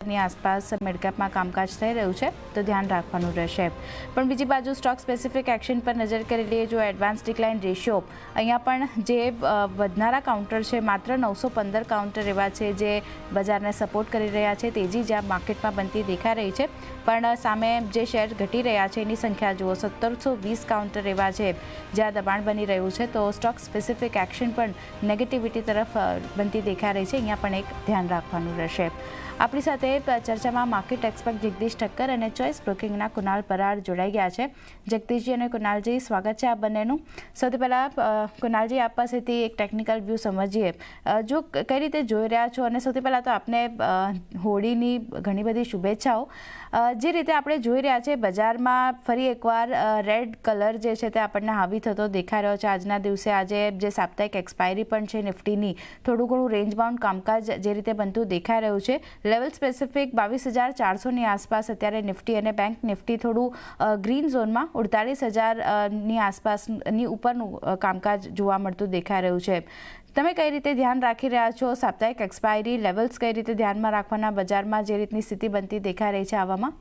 ની આસપાસ મિડ કેપમાં કામકાજ થઈ રહ્યું છે તો ધ્યાન રાખવાનું રહેશે। પણ બીજી બાજુ સ્ટોક સ્પેસિફિક એક્શન પર નજર કરી લઈએ। જો એડવાન્સ ડિક્લાઇન રેશિયો અહીંયા પણ જે વધનારા કાઉન્ટર છે માત્ર 915 કાઉન્ટર એવા છે જે બજારને સપોર્ટ કરી રહ્યા છે। તેજી જ્યાં માર્કેટમાં બનતી દેખાઈ રહી છે પણ સામે જે શેર ઘટી રહ્યા છે એની સંખ્યા જુઓ 1720 કાઉન્ટર એવા છે જ્યાં દબાણ બની રહ્યું છે। તો સ્ટોક સ્પેસિફિક એક્શન પણ નેગેટિવિટી તરફ બનતી દેખાઈ રહી છે। અહીંયા પણ એક ધ્યાન રાખવાનું રહેશે। આપણી સાથે ચર્ચામાં માર્કેટ એક્સપર્ટ જગદીશ ઠક્કર અને ચોઇસ બ્રોકિંગના કુનાલ પરાડ જોડાઈ ગયા છે। જગદીશજી અને કુનાલજી, સ્વાગત છે આપ બંનેનું। સૌથી પહેલાં કુનાલજી, આપ પાસેથી એક ટેકનિકલ વ્યૂ સમજીએ, જો કઈ રીતે જોઈ રહ્યા છો, અને સૌથી પહેલાં તો આપને હોળીની ઘણી બધી શુભેચ્છાઓ। જે રીતે આપણે જોઈ રહ્યા છે બજારમાં ફરી એકવાર રેડ કલર જે છે તે આપણને હાવી થતો દેખાઈ રહ્યો છે। આજના દિવસે આજે જે સાપ્તાહિક એક્સપાયરી પણ છે નિફ્ટીની, થોડું ઘણું રેન્જ બાઉન્ડ કામકાજ જે રીતે બનતું દેખાઈ રહ્યું છે। લેવલ સ્પેસિફિક 22,400ની આસપાસ અત્યારે નિફ્ટી અને બેંક નિફ્ટી થોડું ગ્રીન ઝોનમાં 48,000ની આસપાસની ઉપરનું કામકાજ જોવા મળતું દેખાઈ રહ્યું છે। તમે કઈ રીતે ધ્યાન રાખી રહ્યા છો? સાપ્તાહિક એક્સપાયરી લેવલ્સ કઈ રીતે ધ્યાનમાં રાખવાના બજારમાં જે રીતની સ્થિતિ બનતી દેખાઈ રહી છે આવામાં?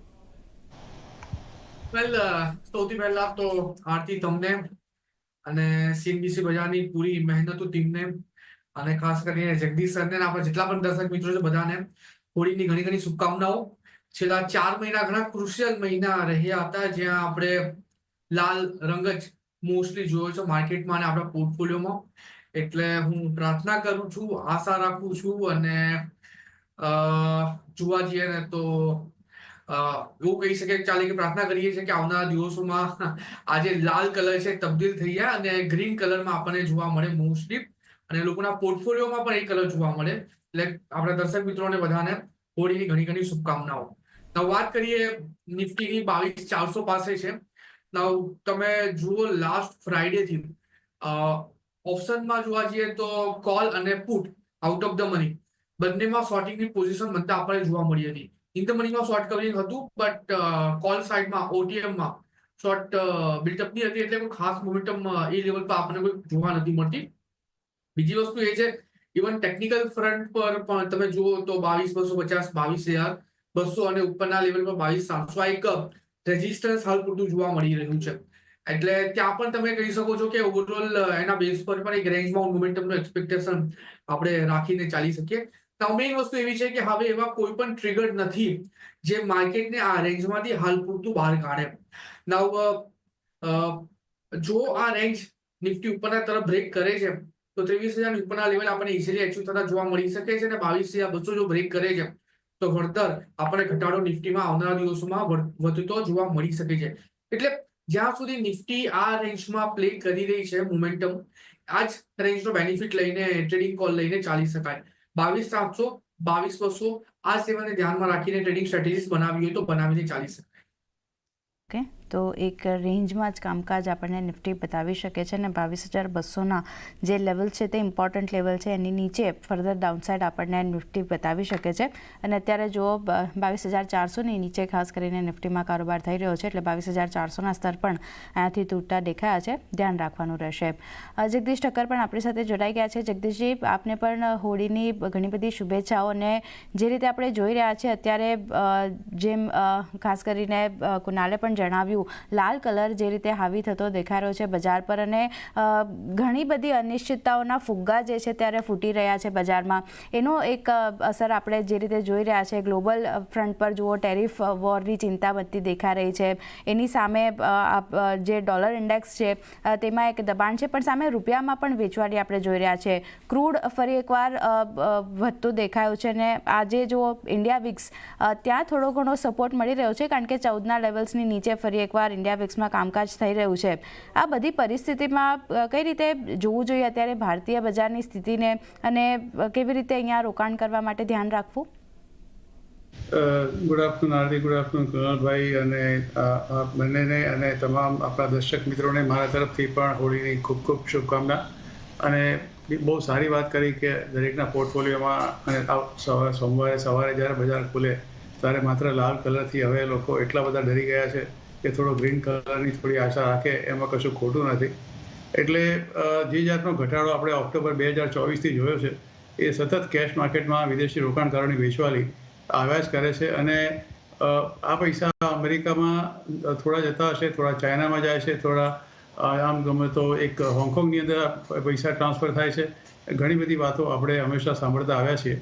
સૌથી પહેલા તો આરતી તમને અને સીએનબીસી બજારની પૂરી મહેનતુ ટીમને અને ખાસ કરીને જગદીશ સરને અને આપણા જેટલા પણ દર્શક મિત્રો છે બધાને હોળીની ઘણી ઘણી શુભકામનાઓ। છેલ્લા 4 મહિના ઘણા ક્રુશિયલ મહિના રહ્યા હતા જ્યાં આપણે લાલ રંગ જ મોસ્ટલી જોયો છે માર્કેટમાં અને આપણા પોર્ટફોલિયોમાં। એટલે હું પ્રાર્થના કરું છું, આશા રાખું છું અને જોવા જઈએ ને તો એવું કહી શકે ચાલે કે પ્રાર્થના કરીએ છીએ કે આવનારા દિવસોમાં આજે લાલ કલર છે તબદીલ થઈ જાય અને ગ્રીન કલરમાં આપણને જોવા મળે મોસ્ટલી, અને લોકોના પોર્ટફોલિયોમાં પણ એ કલર જોવા મળે। એટલે આપણા દર્શક મિત્રોને બધાને હોળીની ઘણી ઘણી શુભકામનાઓ। તો વાત કરીએ નિફ્ટીની 22,400 પાસે છે। તમે જુઓ લાસ્ટ ફ્રાઈડે થી ઓપ્શનમાં જોવા જઈએ તો કોલ અને put out of the money બંનેમાં શોર્ટિંગની પોઝિશન બનતા આપણને જોવા મળી હતી। ઇન ધ મનીમાં શોર્ટ કવરિંગ હતું, બટ કોલ સાઇડમાં ઓટીએમમાં શોર્ટ બિલ્ટઅપની હતી, એટલે કોઈ ખાસ મોમેન્ટમ એ લેવલ પર આપણને કોઈ જોવા નથી મળતી। બીજી વસ્તુ એ છે ઇવન ટેકનિકલ ફ્રન્ટ પર પણ તમે જુઓ તો 22,250, 22,200 અને ઉપરના લેવલ પર 22,700 એક રેઝિસ્ટન્સ હાલ પૂરતું જોવા મળી રહ્યું છે। એટલે ત્યાં પણ તમે કહી શકો છો કે ઓવરઓલ એના બેઝ પર પણ એક રેન્જ બાઉન્ડ મોમેન્ટમનું એક્સપેક્ટેશન આપણે રાખીને ચાલી શકીએ। તો મેઇન વસ્તુ એવી છે કે હવે એવા કોઈ પણ ટ્રિગર નથી જે માર્કેટને આ રેન્જમાંથી હાલ પૂરતું બહાર કાઢે। જો આ રેન્જ નિફ્ટી ઉપરના તરફ બ્રેક કરે છે તો 23,000 ઉપરના લેવલ આપણને ઇઝીલી એચિવ થતા જોવા મળી શકે છે, અને 22,200 જો બ્રેક કરે છે તો વળતર આપણને ઘટાડો નિફ્ટીમાં આવનારા દિવસોમાં વધતો જોવા મળી શકે છે। એટલે જ્યાં સુધી નિફ્ટી આ રેન્જમાં પ્લે કરી રહી છે મોમેન્ટમ, આ જ રેન્જનો બેનિફિટ લઈને ટ્રેડિંગ કોલ લઈને ચાલી શકાય। 22,700, 22,200 આ લેવલને ધ્યાનમાં રાખીને ટ્રેડિંગ સ્ટ્રેટેજીસ બનાવી હોય તો બનાવીને ચાલી શકાય। ઓકે, તો એક રેન્જમાં જ કામકાજ આપણને નિફ્ટી બતાવી શકે છે, અને 22,200ના જે લેવલ છે તે ઇમ્પોર્ટન્ટ લેવલ છે, એની નીચે ફર્ધર ડાઉનસાઇડ આપણને નિફ્ટી બતાવી શકે છે। અને અત્યારે જુઓ 22,400ની નીચે ખાસ કરીને નિફ્ટીમાં કારોબાર થઈ રહ્યો છે, એટલે 22,400ના સ્તર પણ અહીંયાથી તૂટતા દેખાયા છે, ધ્યાન રાખવાનું રહેશે। જગદીશ ઠક્કર પણ આપણી સાથે જોડાઈ ગયા છે। જગદીશજી, આપને પણ હોળીની ઘણી બધી શુભેચ્છાઓ। અને જે રીતે આપણે જોઈ રહ્યા છીએ અત્યારે, જેમ ખાસ કરીને કુનાલે પણ જણાવ્યું, લાલ કલર જે રીતે હાવી થતો દેખાઈ રહ્યો છે બજાર પર, અને ઘણી બધી અનિશ્ચિતતાઓના ફુગ્ગા જે છે ત્યારે ફૂટી રહ્યા છે બજારમાં। એનો એક અસર આપણે જે રીતે જોઈ રહ્યા છે ગ્લોબલ ફ્રન્ટ પર જુઓ, ટેરિફ વોરની ચિંતા વધતી દેખાઈ રહી છે। એની સામે જે ડોલર ઇન્ડેક્સ છે તેમાં એક દબાણ છે, પણ સામે રૂપિયામાં પણ વેચવાલી આપણે જોઈ રહ્યા છે। ક્રૂડ ફરી એકવાર વધતું દેખાયું છે, અને આજે જુઓ ઇન્ડિયા વિક્સ ત્યાં થોડો ઘણો સપોર્ટ મળી રહ્યો છે, કારણ કે 14ના લેવલ્સની નીચે ફરી એકવાર ઇન્ડિયા વિક્સમાં કામકાજ થઈ રહ્યું છે। આ બધી પરિસ્થિતિમાં કઈ રીતે જોવું જોઈએ અત્યારે ભારતીય બજારની સ્થિતિને, અને કેવી રીતે અહીંયા રોકાણ કરવા માટે ધ્યાન રાખવું? ગુડ આફ્ટરનૂન આરતી, ગુડ આફ્ટરનૂન કુણાલભાઈ, અને બંનેને અને તમામ આપણા દર્શક મિત્રોને મારા તરફથી પણ હોળીની ખૂબ ખૂબ શુભકામના। અને બહુ સારી વાત કરી કે દરેકના પોર્ટફોલિયોમાં અને સોમવારે સવારે જ્યારે બજાર ખુલે ત્યારે માત્ર લાલ કલરથી હવે લોકો એટલા બધા ડરી ગયા છે કે થોડો ગ્રીન કલરની થોડી આશા રાખે એમાં કશું ખોટું નથી। એટલે જે જાતનો ઘટાડો આપણે ઓક્ટોબર 2024થી જોયો છે એ સતત કેશ માર્કેટમાં વિદેશી રોકાણકારોની વેચવાલી આવ્યા જ કરે છે. અને આ પૈસા અમેરિકામાં થોડા જતા હશે, થોડા ચાઇનામાં જાય છે, થોડા આમ ગમે તો એક હોંગકોંગની અંદર પૈસા ટ્રાન્સફર થાય છે. ઘણી બધી વાતો આપણે હંમેશા સાંભળતા આવ્યા છીએ.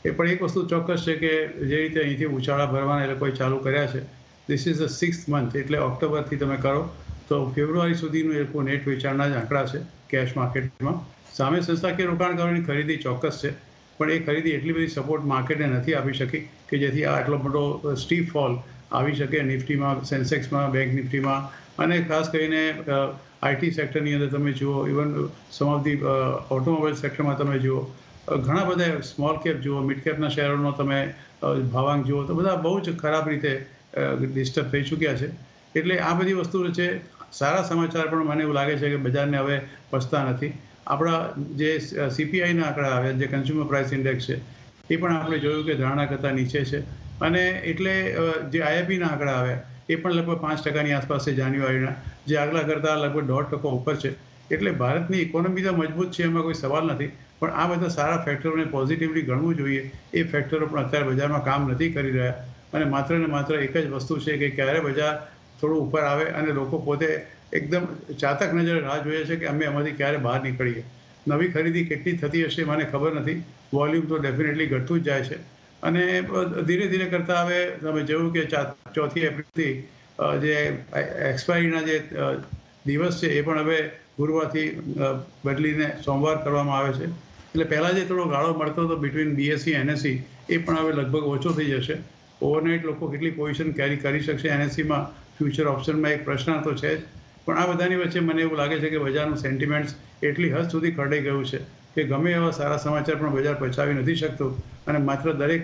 એ પણ એક વસ્તુ ચોક્કસ છે કે જે રીતે અહીંથી ઉછાળા ભરવાના એ લોકોએ ચાલુ કર્યા છે, this is the 6th month, એટલે ઓક્ટોબરથી તમે કરો તો ફેબ્રુઆરી સુધીનું એ લોકો નેટ વેચાણના જ આંકડા છે કેશ માર્કેટમાં. સામે સંસ્થાકીય રોકાણકારોની ખરીદી ચોક્કસ છે, પણ એ ખરીદી એટલી બધી સપોર્ટ માર્કેટને નથી આપી શકી કે જેથી આ આટલો મોટો સ્ટીપ ફોલ આવી શકે નિફ્ટીમાં, સેન્સેક્સમાં, બેંક નિફ્ટીમાં. અને ખાસ કરીને આઈટી સેક્ટરની અંદર તમે જુઓ, even some of the automobile સેક્ટરમાં તમે જુઓ, ઘણા બધા સ્મોલ કેપ જુઓ, મિડ કેપના શેરોનો તમે ભાવાંક જુઓ, તો બધા બહુ જ ખરાબ રીતે ડિસ્ટર્બ થઈ ચૂક્યા છે. એટલે આ બધી વસ્તુઓ છે. સારા સમાચાર પણ મને એવું લાગે છે કે બજારને હવે પચતા નથી. આપણા જે સીપીઆઈના આંકડા આવ્યા, જે કન્ઝ્યુમર પ્રાઇસ ઇન્ડેક્સ છે, એ પણ આપણે જોયું કે ધારણા કરતાં નીચે છે. અને એટલે જે આઈઆઈપીના આંકડા આવ્યા એ પણ લગભગ 5%ની આસપાસ છે જાન્યુઆરીના, જે આગલા કરતાં લગભગ 1.5% ઉપર છે. એટલે ભારતની ઇકોનોમી તો મજબૂત છે, એમાં કોઈ સવાલ નથી, પણ આ બધા સારા ફેક્ટરોને પોઝિટિવલી ગણવું જોઈએ. એ ફેક્ટરો પણ અત્યારે બજારમાં કામ નથી કરી રહ્યા. અને માત્ર ને માત્ર એક જ વસ્તુ છે કે ક્યારે બજાર થોડું ઉપર આવે અને લોકો પોતે એકદમ ચાતક નજરે રાહ જોઈએ છે કે અમે એમાંથી ક્યારે બહાર નીકળીએ. નવી ખરીદી કેટલી થતી હશે મને ખબર નથી. વોલ્યુમ તો ડેફિનેટલી ઘટતું જ જાય છે. અને ધીરે ધીરે કરતાં હવે તમે જોયું કે 4 એપ્રિલથી જે એક્સપાયરીના જે દિવસ છે એ પણ હવે ગુરુવારથી બદલીને સોમવાર કરવામાં આવે છે. એટલે પહેલાં જે થોડો ગાળો મળતો હતો બિટવીન બીએસસી એનએસસી, એ પણ હવે લગભગ ઓછો થઈ જશે. ઓવરનાઇટ લોકો કેટલી પોઝિશન કેરી કરી શકશે એનએસસીમાં, ફ્યુચર ઓપ્શનમાં એક પ્રશ્ન તો છે જ. પણ આ બધાની વચ્ચે મને એવું લાગે છે કે બજારનું સેન્ટિમેન્ટ્સ એટલી હદ સુધી ખરડાઈ ગયું છે કે ગમે એવા સારા સમાચાર પણ બજાર પચાવી નથી શકતું. અને માત્ર દરેક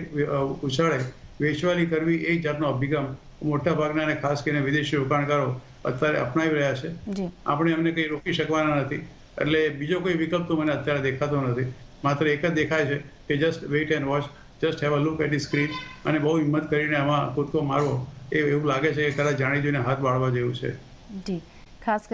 ઉછાળે વેચવાલી કરવી એ જાતનો અભિગમ મોટાભાગના અને ખાસ કરીને વિદેશી રોકાણકારો અત્યારે અપનાવી રહ્યા છે. આપણે એમને કંઈ રોકી શકવાના નથી. એટલે બીજો કોઈ વિકલ્પ તો મને અત્યારે દેખાતો નથી. માત્ર એક જ દેખાય છે કે just wait and watch, just have a look at the screen. અને બહુ હિંમત કરીને આમાં કૂદકો મારવો એ એવું લાગે છે કે કદાચ જાણી જોઈને હાથ બાળવા જેવું છે. જી, ખાસ